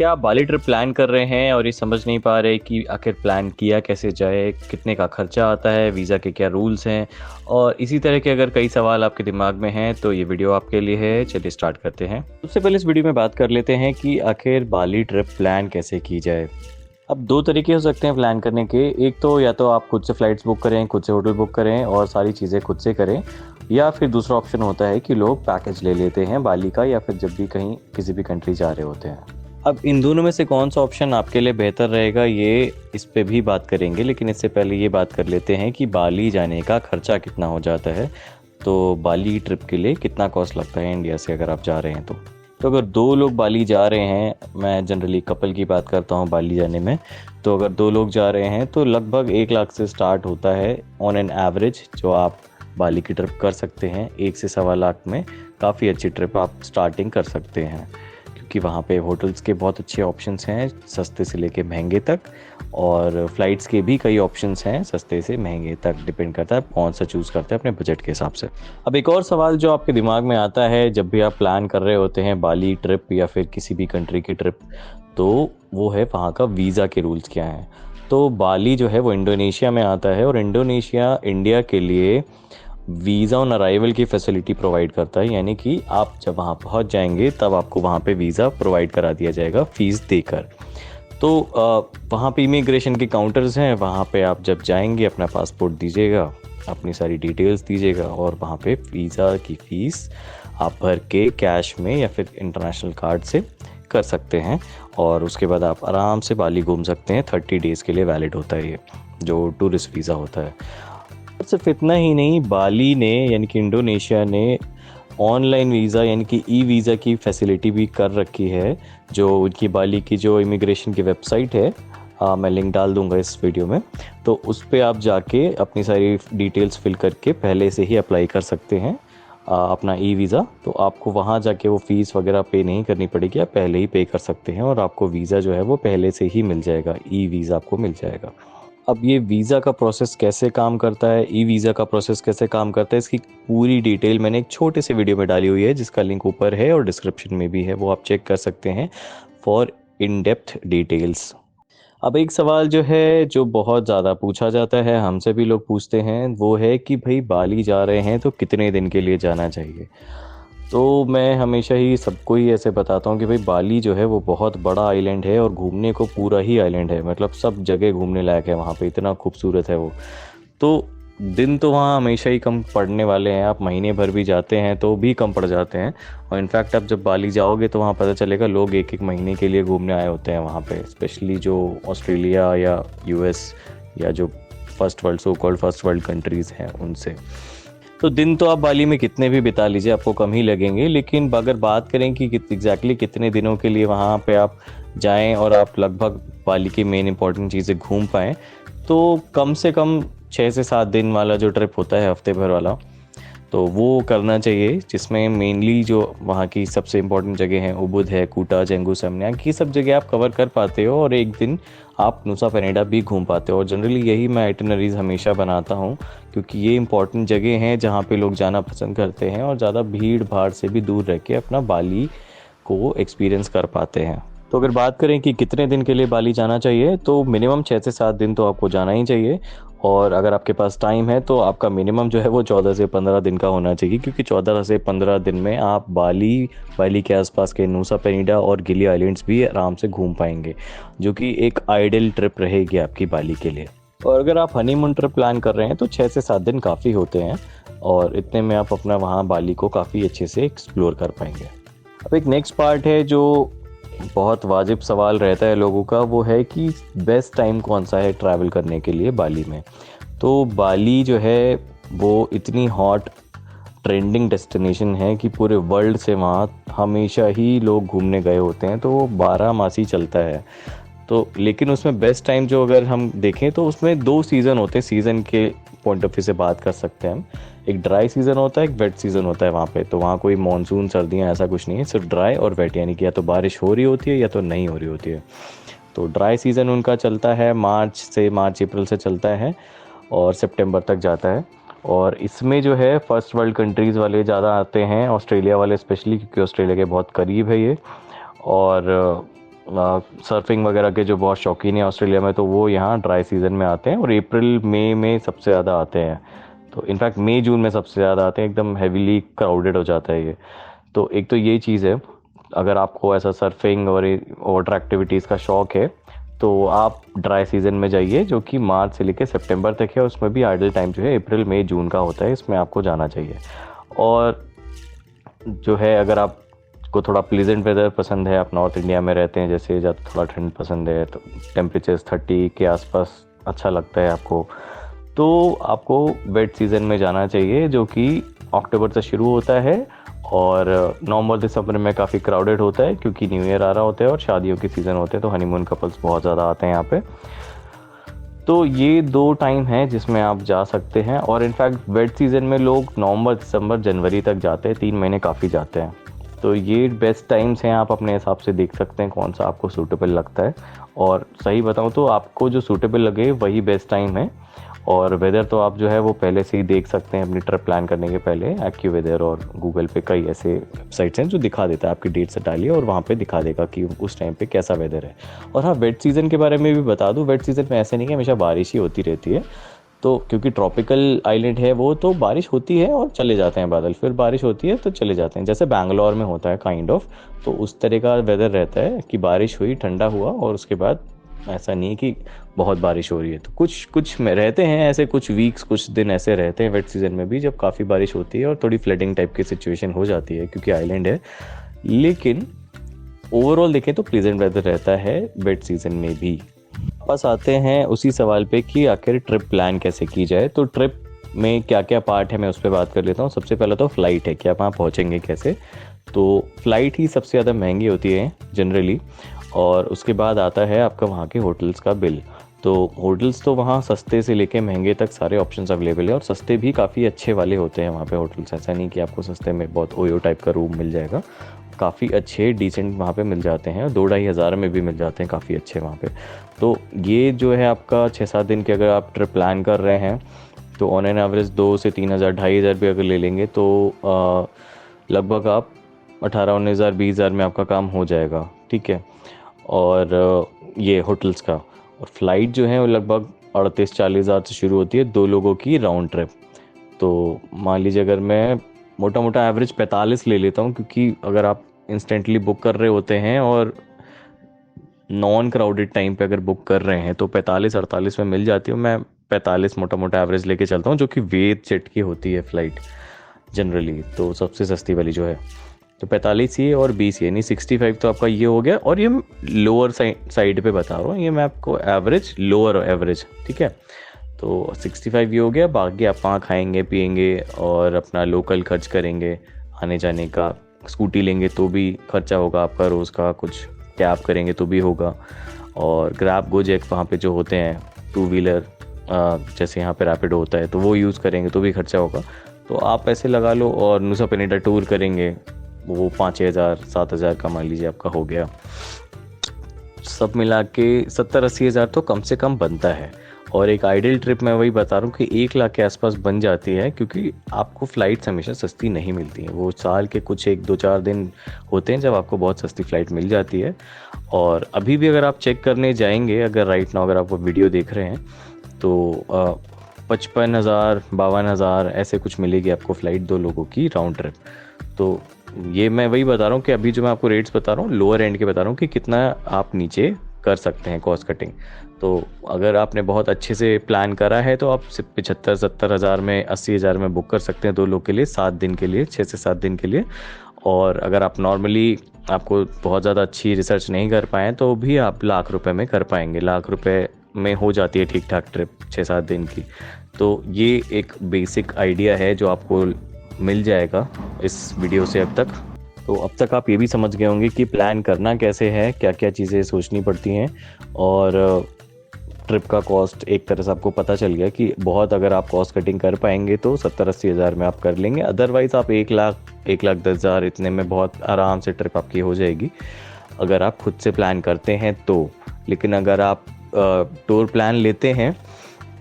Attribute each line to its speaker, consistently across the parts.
Speaker 1: क्या आप बाली trip plan कर रहे हैं और ये समझ नहीं पा रहे कि आखिर प्लान किया कैसे जाए, कितने का खर्चा आता है, वीज़ा के क्या रूल्स हैं और इसी तरह के अगर कई सवाल आपके दिमाग में हैं तो ये वीडियो आपके लिए है। चलिए स्टार्ट करते हैं। सबसे पहले इस वीडियो में बात कर लेते हैं कि आखिर बाली ट्रिप प्लान कैसे की जाए। अब दो तरीके हो सकते हैं प्लान करने के। एक तो या तो आप खुद से फ़्लाइट्स बुक करें, खुद से होटल बुक करें और सारी चीज़ें खुद से करें, या फिर दूसरा ऑप्शन होता है कि लोग पैकेज ले लेते हैं बाली का, या फिर जब भी कहीं किसी भी कंट्री जा रहे होते हैं। अब इन दोनों में से कौन सा ऑप्शन आपके लिए बेहतर रहेगा ये इस पे भी बात करेंगे, लेकिन इससे पहले ये बात कर लेते हैं कि बाली जाने का खर्चा कितना हो जाता है। तो बाली ट्रिप के लिए कितना कॉस्ट लगता है इंडिया से अगर आप जा रहे हैं तो अगर दो लोग बाली जा रहे हैं, मैं जनरली कपल की बात करता हूँ बाली जाने में, तो अगर दो लोग जा रहे हैं तो लगभग 1 लाख से स्टार्ट होता है ऑन एन एवरेज जो आप बाली की ट्रिप कर सकते हैं। 1 से 1.25 लाख में काफ़ी अच्छी ट्रिप आप स्टार्टिंग कर सकते हैं, क्योंकि वहाँ पे होटल्स के बहुत अच्छे ऑप्शंस हैं, सस्ते से लेके महंगे तक, और फ्लाइट्स के भी कई ऑप्शंस हैं, सस्ते से महंगे तक, डिपेंड करता है कौन सा चूज़ करते हैं अपने बजट के हिसाब से। अब एक और सवाल जो आपके दिमाग में आता है जब भी आप प्लान कर रहे होते हैं बाली ट्रिप या फिर किसी भी कंट्री की ट्रिप, तो वो है वहाँ का वीज़ा के रूल्स क्या हैं। तो बाली जो है वो इंडोनेशिया में आता है और इंडोनेशिया इंडिया के लिए वीज़ा ऑन अराइवल की फैसिलिटी प्रोवाइड करता है, यानी कि आप जब वहाँ पहुँच जाएंगे तब आपको वहाँ पे वीज़ा प्रोवाइड करा दिया जाएगा फ़ीस देकर। तो वहाँ पे इमिग्रेशन के काउंटर्स हैं, वहाँ पे आप जब जाएंगे अपना पासपोर्ट दीजिएगा, अपनी सारी डिटेल्स दीजिएगा और वहाँ पे वीज़ा की फ़ीस आप भर के कैश में या फिर इंटरनेशनल कार्ड से कर सकते हैं, और उसके बाद आप आराम से बाली घूम सकते हैं। 30 डेज़ के लिए वैलिड होता है ये जो टूरिस्ट वीज़ा होता है। सिर्फ इतना ही नहीं, बाली ने यानी कि इंडोनेशिया ने ऑनलाइन वीज़ा यानी कि ई वीज़ा की फैसिलिटी भी कर रखी है। जो उनकी बाली की जो इमिग्रेशन की वेबसाइट है, मैं लिंक डाल दूंगा इस वीडियो में, तो उस पर आप जाके अपनी सारी डिटेल्स फिल करके पहले से ही अप्लाई कर सकते हैं अपना ई वीज़ा। तो आपको वहाँ जाके वो फ़ीस वगैरह पे नहीं करनी पड़ेगी, आप पहले ही पे कर सकते हैं और आपको वीज़ा जो है वो पहले से ही मिल जाएगा, ई वीज़ा आपको मिल जाएगा। अब ये वीज़ा का प्रोसेस कैसे काम करता है, ई वीज़ा का प्रोसेस कैसे काम करता है, इसकी पूरी डिटेल मैंने एक छोटे से वीडियो में डाली हुई है जिसका लिंक ऊपर है और डिस्क्रिप्शन में भी है, वो आप चेक कर सकते हैं फॉर इन डेप्थ डिटेल्स। अब एक सवाल जो है जो बहुत ज़्यादा पूछा जाता है, हमसे भी लोग पूछते हैं, वो है कि भाई बाली जा रहे हैं तो कितने दिन के लिए जाना चाहिए। तो मैं हमेशा ही सबको ही ऐसे बताता हूँ कि भाई बाली जो है वो बहुत बड़ा आइलैंड है और घूमने को पूरा ही आइलैंड है, मतलब सब जगह घूमने लायक है वहाँ पे, इतना खूबसूरत है वो। तो दिन तो वहाँ हमेशा ही कम पड़ने वाले हैं, आप महीने भर भी जाते हैं तो भी कम पड़ जाते हैं। और इनफैक्ट आप जब बाली जाओगे तो वहाँ पता चलेगा लोग 1-1 महीने के लिए घूमने आए होते हैं वहाँ पे, स्पेशली जो ऑस्ट्रेलिया या यूएस या जो फर्स्ट वर्ल्ड कंट्रीज़ हैं उनसे। तो दिन तो आप बाली में कितने भी बिता लीजिए आपको कम ही लगेंगे, लेकिन अगर बात करें कि एग्जैक्टली कितने दिनों के लिए वहाँ पे आप जाएं और आप लगभग बाली की मेन इंपॉर्टेंट चीज़ें घूम पाएँ, तो कम से कम 6 से 7 दिन वाला जो ट्रिप होता है, हफ्ते भर वाला, तो वो करना चाहिए, जिसमें मेनली जो वहाँ की सबसे इम्पोर्टेंट जगह हैं, उबुद है, कूटा, जेंगू, समन्याक, ये सब जगह आप कवर कर पाते हो और एक दिन आप नुसा पेनिडा भी घूम पाते हो। और जनरली यही मैं आइटिनरीज हमेशा बनाता हूँ, क्योंकि ये इंपॉर्टेंट जगह हैं जहाँ पे लोग जाना पसंद करते हैं और ज़्यादा भीड़ भाड़ से भी दूर रह के अपना बाली को एक्सपीरियंस कर पाते हैं। तो अगर बात करें कि कितने दिन के लिए बाली जाना चाहिए, तो मिनिमम 6 से 7 दिन तो आपको जाना ही चाहिए, और अगर आपके पास टाइम है तो आपका मिनिमम जो है वो 14 से 15 दिन का होना चाहिए, क्योंकि 14 से 15 दिन में आप बाली के आसपास के नुसा पेनिडा और गिली आइलैंड्स भी आराम से घूम पाएंगे, जो कि एक आइडियल ट्रिप रहेगी आपकी बाली के लिए। और अगर आप हनीमून ट्रिप प्लान कर रहे हैं तो 6 से 7 दिन काफ़ी होते हैं, और इतने में आप अपना वहाँ बाली को काफ़ी अच्छे से एक्सप्लोर कर पाएंगे। अब एक नेक्स्ट पार्ट है जो बहुत वाजिब सवाल रहता है लोगों का, वो है कि बेस्ट टाइम कौन सा है ट्रैवल करने के लिए बाली में। तो बाली जो है वो इतनी हॉट ट्रेंडिंग डेस्टिनेशन है कि पूरे वर्ल्ड से वहाँ हमेशा ही लोग घूमने गए होते हैं, तो वो 12 मासी चलता है। तो लेकिन उसमें बेस्ट टाइम जो अगर हम देखें तो उसमें 2 सीज़न होते हैं, सीज़न के पॉइंट ऑफ व्यू से बात कर सकते हैं हम। एक ड्राई सीज़न होता है, एक वेट सीज़न होता है वहाँ पे। तो वहाँ कोई मानसून सर्दियाँ ऐसा कुछ नहीं है, सिर्फ ड्राई और वेट, यानी कि या तो बारिश हो रही होती है या तो नहीं हो रही होती है। तो ड्राई सीज़न उनका चलता है मार्च अप्रैल से चलता है और सितंबर तक जाता है। और इसमें जो है फर्स्ट वर्ल्ड कंट्रीज़ वाले ज़्यादा आते हैं, ऑस्ट्रेलिया वाले स्पेशली, क्योंकि ऑस्ट्रेलिया के बहुत करीब है ये। और सर्फिंग वगैरह के जो बहुत शौकीन है ऑस्ट्रेलिया में, तो वो यहाँ ड्राई सीज़न में आते हैं और अप्रैल मई में सबसे ज़्यादा आते हैं। तो इनफैक्ट मई जून में सबसे ज़्यादा आते हैं, एकदम हैवीली क्राउडेड हो जाता है ये। तो एक तो ये चीज़ है, अगर आपको ऐसा सर्फिंग और वाटर एक्टिविटीज़ का शौक़ है तो आप ड्राई सीज़न में जाइए, जो कि मार्च से लेकर सितंबर तक है। उसमें भी आइडल टाइम जो है अप्रैल मई जून का होता है, इसमें आपको जाना चाहिए। और जो है, अगर आपको थोड़ा प्लीजेंट वेदर पसंद है, आप नॉर्थ इंडिया में रहते हैं जैसे, ज़्यादा थोड़ा ठंड पसंद है, तो टेम्परेचर्स 30 के आसपास अच्छा लगता है आपको, तो आपको वेट सीज़न में जाना चाहिए, जो कि अक्टूबर से शुरू होता है और नवंबर दिसंबर में काफ़ी क्राउडेड होता है, क्योंकि न्यू ईयर आ रहा होता है और शादियों के सीज़न होते हैं, तो हनीमून कपल्स बहुत ज़्यादा आते हैं यहाँ पे। तो ये 2 टाइम हैं जिसमें आप जा सकते हैं। और इनफैक्ट वेट सीज़न में लोग नवंबर दिसंबर जनवरी तक जाते हैं, 3 महीने काफ़ी जाते हैं। तो ये बेस्ट टाइम्स हैं, आप अपने हिसाब से देख सकते हैं कौन सा आपको सूटेबल लगता है। और सही बताऊँ तो आपको जो सूटेबल लगे वही बेस्ट टाइम है। और वेदर तो आप जो है वो पहले से ही देख सकते हैं अपनी ट्रिप प्लान करने के पहले। एक्यू वेदर और गूगल पे कई ऐसे वेबसाइट्स हैं जो दिखा देता है, आपकी डेट से डालिए और वहाँ पे दिखा देगा कि उस टाइम पे कैसा वेदर है। और हाँ, वेट सीज़न के बारे में भी बता दूँ, वेट सीज़न में ऐसे नहीं कि हमेशा बारिश ही होती रहती है। तो क्योंकि ट्रॉपिकल आइलैंड है वो, तो बारिश होती है और चले जाते हैं बादल, फिर बारिश होती है तो चले जाते हैं, जैसे बैंगलोर में होता है काइंड ऑफ। तो उस तरह का वेदर रहता है कि बारिश हुई, ठंडा हुआ, और उसके बाद ऐसा नहीं कि बहुत बारिश हो रही है। तो कुछ कुछ में रहते हैं ऐसे, कुछ वीक्स, कुछ दिन ऐसे रहते हैं वेट सीज़न में भी, जब काफ़ी बारिश होती है और थोड़ी फ्लडिंग टाइप की सिचुएशन हो जाती है क्योंकि आइलैंड है। लेकिन ओवरऑल देखें तो प्लीजेंट वेदर रहता है वेट सीज़न में भी। वापस आते हैं उसी सवाल पे कि आखिर ट्रिप प्लान कैसे की जाए। तो ट्रिप में क्या क्या पार्ट है, मैं उस पर बात कर लेता हूँ। सबसे पहले तो फ़्लाइट है कि आप वहाँ पहुँचेंगे कैसे। तो फ़्लाइट ही सबसे ज़्यादा महंगी होती है जनरली, और उसके बाद आता है आपका वहाँ के होटल्स का बिल। तो होटल्स तो वहाँ सस्ते से लेके महंगे तक सारे ऑप्शंस अवेलेबल है, और सस्ते भी काफ़ी अच्छे वाले होते हैं वहाँ पे होटल्स। ऐसा नहीं कि आपको सस्ते में बहुत ओयो टाइप का रूम मिल जाएगा, काफ़ी अच्छे डिसेंट वहाँ पे मिल जाते हैं, 2-2.5 हज़ार में भी मिल जाते हैं काफ़ी अच्छे वहाँ पे। तो ये जो है आपका 6-7 दिन के अगर आप ट्रिप प्लान कर रहे हैं, तो ऑन एन एवरेज 2 से 3 हज़ार, 2.5 हज़ार भी अगर ले लेंगे तो लगभग आप 18-19 हज़ार, 20 हज़ार में आपका काम हो जाएगा, ठीक है। और ये होटल्स का, और फ्लाइट जो है वो लगभग 38-40 हज़ार से शुरू होती है 2 लोगों की राउंड ट्रिप। तो मान लीजिए अगर मैं मोटा मोटा एवरेज 45 ले लेता हूँ, क्योंकि अगर आप इंस्टेंटली बुक कर रहे होते हैं और नॉन क्राउडेड टाइम पे अगर बुक कर रहे हैं तो 45-48 में मिल जाती है। मैं 45 मोटा मोटा एवरेज लेके चलता हूँ, जो कि वेट जेट की होती है फ़्लाइट जनरली, तो सबसे सस्ती वाली जो है। तो 45 ये और 20 ये, नहीं 65 तो आपका ये हो गया। और ये लोअर साइड पे बता रहा हूँ, ये मैं आपको एवरेज, लोअर एवरेज, ठीक है। तो 65 ये हो गया। बाकी आप वहाँ खाएंगे पिएंगे और अपना लोकल खर्च करेंगे, आने जाने का। स्कूटी लेंगे तो भी खर्चा होगा आपका रोज़ का, कुछ कैब करेंगे तो भी होगा। और ग्रैब गोजेक वहाँ पे जो होते हैं 2 व्हीलर, जैसे यहाँ पे रैपिडो होता है, तो वो यूज़ करेंगे तो भी खर्चा होगा। तो आप पैसे लगा लो। और नुसा पेनिटा टूर करेंगे, वो 5-6 हज़ार, 7 हज़ार का मान लीजिए आपका हो गया। सब मिला के 70-80 हज़ार तो कम से कम बनता है। और एक आइडियल ट्रिप मैं वही बता रहा हूँ कि 1 लाख के आसपास बन जाती है, क्योंकि आपको फ़्लाइट्स हमेशा सस्ती नहीं मिलती हैं। वो साल के कुछ 1-2-4 दिन होते हैं जब आपको बहुत सस्ती फ़्लाइट मिल जाती है। और अभी भी अगर आप चेक करने जाएंगे, अगर राइट नाउ अगर आप वो वीडियो देख रहे हैं, तो 55 हज़ार, 52 हज़ार ऐसे कुछ मिलेगी आपको फ़्लाइट 2 लोगों की राउंड ट्रिप। तो ये मैं वही बता रहा हूँ कि अभी जो मैं आपको रेट्स बता रहा हूँ लोअर एंड के बता रहा हूँ कि कितना आप नीचे कर सकते हैं कॉस्ट कटिंग। तो अगर आपने बहुत अच्छे से प्लान करा है तो आप सिर्फ 75-70 हज़ार में, 80 हज़ार में बुक कर सकते हैं 2 लोग के लिए 7 दिन के लिए, 6 से 7 दिन के लिए। और अगर आप नॉर्मली आपको बहुत ज़्यादा अच्छी रिसर्च नहीं कर पाएँ तो भी आप लाख रुपए में कर पाएंगे। लाख रुपए में हो जाती है ठीक ठाक ट्रिप 6-7 दिन की। तो ये एक बेसिक आइडिया है जो आपको मिल जाएगा इस वीडियो से अब तक। तो अब तक आप ये भी समझ गए होंगे कि प्लान करना कैसे है, क्या क्या चीज़ें सोचनी पड़ती हैं, और ट्रिप का कॉस्ट एक तरह से आपको पता चल गया कि बहुत अगर आप कॉस्ट कटिंग कर पाएंगे तो 70-80 हज़ार में आप कर लेंगे। अदरवाइज़ आप 1 लाख, 1,10,000 हज़ार इतने में बहुत आराम से ट्रिप आपकी हो जाएगी अगर आप खुद से प्लान करते हैं तो। लेकिन अगर आप टूर प्लान लेते हैं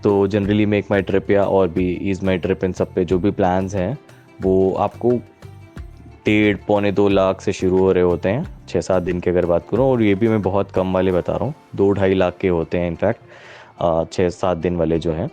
Speaker 1: तो जनरली मेक माई ट्रिप या और भी ईज़ माई ट्रिप, इन सब पे जो भी प्लान्स हैं वो आपको डेढ़ पौने 2 लाख से शुरू हो रहे होते हैं 6-7 दिन की अगर बात करूँ, और ये भी मैं बहुत कम वाले बता रहा हूँ, 2-2.5 लाख के होते हैं इनफैक्ट 6-7 दिन वाले जो हैं।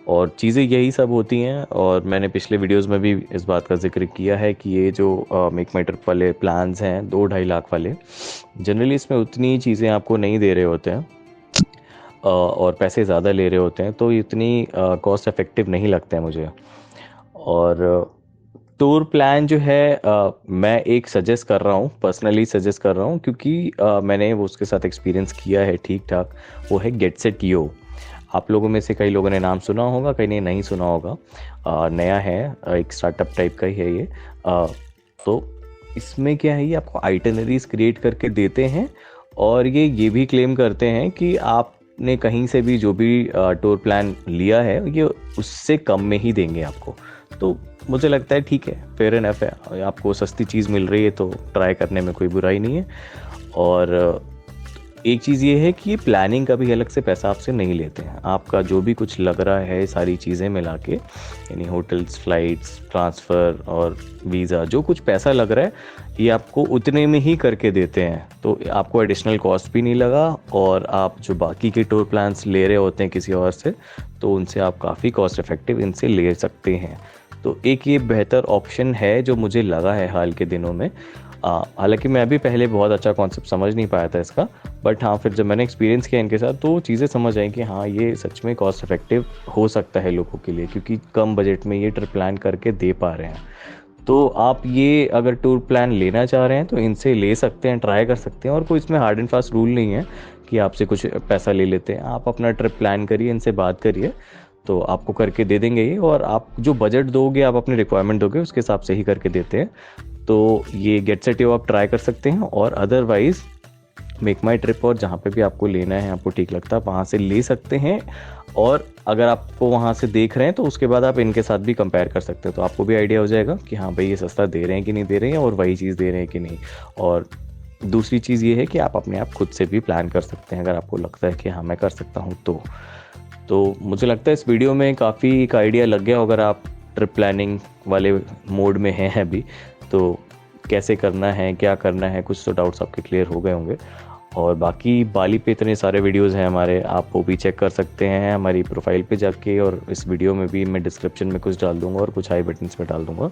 Speaker 1: और चीज़ें यही सब होती हैं, और मैंने पिछले वीडियोस में भी इस बात का जिक्र किया है कि ये जो मेक माई ट्रिप वाले प्लान्स हैं 2-2.5 लाख वाले, जनरली इसमें उतनी चीज़ें आपको नहीं दे रहे होते हैं और पैसे ज़्यादा ले रहे होते हैं, तो इतनी कॉस्ट इफ़ेक्टिव नहीं लगता है मुझे। और टूर प्लान जो है मैं एक सजेस्ट कर रहा हूँ, पर्सनली सजेस्ट कर रहा हूँ, क्योंकि मैंने वो उसके साथ एक्सपीरियंस किया है ठीक ठाक। वो है गेटसेट.io। आप लोगों में से कई लोगों ने नाम सुना होगा, कई ने नहीं सुना होगा। नया है, एक स्टार्टअप टाइप का ही है ये। तो इसमें क्या है, ये आपको आइटनरीज क्रिएट करके देते हैं, और ये भी क्लेम करते हैं कि आपने कहीं से भी जो भी टूर प्लान लिया है ये उससे कम में ही देंगे आपको। तो मुझे लगता है ठीक है, फेयर एनफ है, आपको सस्ती चीज़ मिल रही है तो ट्राई करने में कोई बुराई नहीं है। और एक चीज़ ये है कि ये प्लानिंग का भी अलग से पैसा आपसे नहीं लेते हैं। आपका जो भी कुछ लग रहा है सारी चीज़ें मिला के, यानी होटल्स, फ्लाइट्स, ट्रांसफ़र और वीज़ा, जो कुछ पैसा लग रहा है ये आपको उतने में ही करके देते हैं। तो आपको एडिशनल कॉस्ट भी नहीं लगा, और आप जो बाकी के टूर प्लान्स ले रहे होते हैं किसी और से, तो उनसे आप काफ़ी कॉस्ट इफ़ेक्टिव इनसे ले सकते हैं। तो एक ये बेहतर ऑप्शन है जो मुझे लगा है हाल के दिनों में। हालांकि मैं भी पहले बहुत अच्छा कॉन्सेप्ट समझ नहीं पाया था इसका, बट हाँ, फिर जब मैंने एक्सपीरियंस किया इनके साथ तो चीज़ें समझ आई कि हाँ, ये सच में कॉस्ट इफेक्टिव हो सकता है लोगों के लिए, क्योंकि कम बजट में ये ट्रिप प्लान करके दे पा रहे हैं। तो आप ये अगर टूर प्लान लेना चाह रहे हैं तो इनसे ले सकते हैं, ट्राई कर सकते हैं, और कोई इसमें हार्ड एंड फास्ट रूल नहीं है कि आपसे कुछ पैसा ले लेते हैं। आप अपना ट्रिप प्लान करिए, इनसे बात करिए, तो आपको करके दे देंगे ये, और आप जो बजट दोगे, आप अपनी रिक्वायरमेंट दोगे, उसके हिसाब से ही करके देते हैं। तो ये गेटसेट.io आप ट्राई कर सकते हैं, और अदरवाइज़ मेक माई ट्रिप और जहाँ पे भी आपको लेना है, आपको ठीक लगता है, वहाँ से ले सकते हैं। और अगर आपको वहाँ से देख रहे हैं तो उसके बाद आप इनके साथ भी कंपेयर कर सकते हैं, तो आपको भी आइडिया हो जाएगा कि हाँ भाई, ये सस्ता दे रहे हैं कि नहीं दे रहे हैं, और वही चीज़ दे रहे हैं कि नहीं। और दूसरी चीज़ ये है कि आप अपने आप खुद से भी प्लान कर सकते हैं, अगर आपको लगता है कि हाँ मैं कर सकता हूँ तो मुझे लगता है इस वीडियो में काफ़ी एक आइडिया लग गया। अगर आप ट्रिप प्लानिंग वाले मोड में हैं अभी, तो कैसे करना है, क्या करना है, कुछ तो डाउट्स आपके क्लियर हो गए होंगे। और बाकी बाली पे इतने सारे वीडियोस हैं हमारे, आप वो भी चेक कर सकते हैं हमारी प्रोफाइल पे जाके, और इस वीडियो में भी मैं डिस्क्रिप्शन में कुछ डाल दूंगा और कुछ आई बटन्स में डाल दूंगा।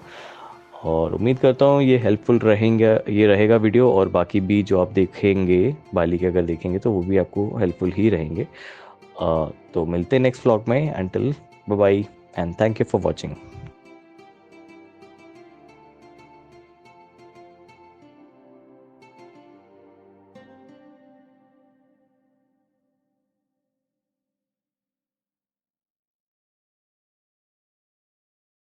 Speaker 1: और उम्मीद करता हूँ ये हेल्पफुल रहेगा वीडियो, और बाकी भी जो आप देखेंगे बाली के अगर देखेंगे तो वो भी आपको हेल्पफुल ही रहेंगे। तो मिलते हैं नेक्स्ट व्लॉग में। Until bye bye, and thank you for watching.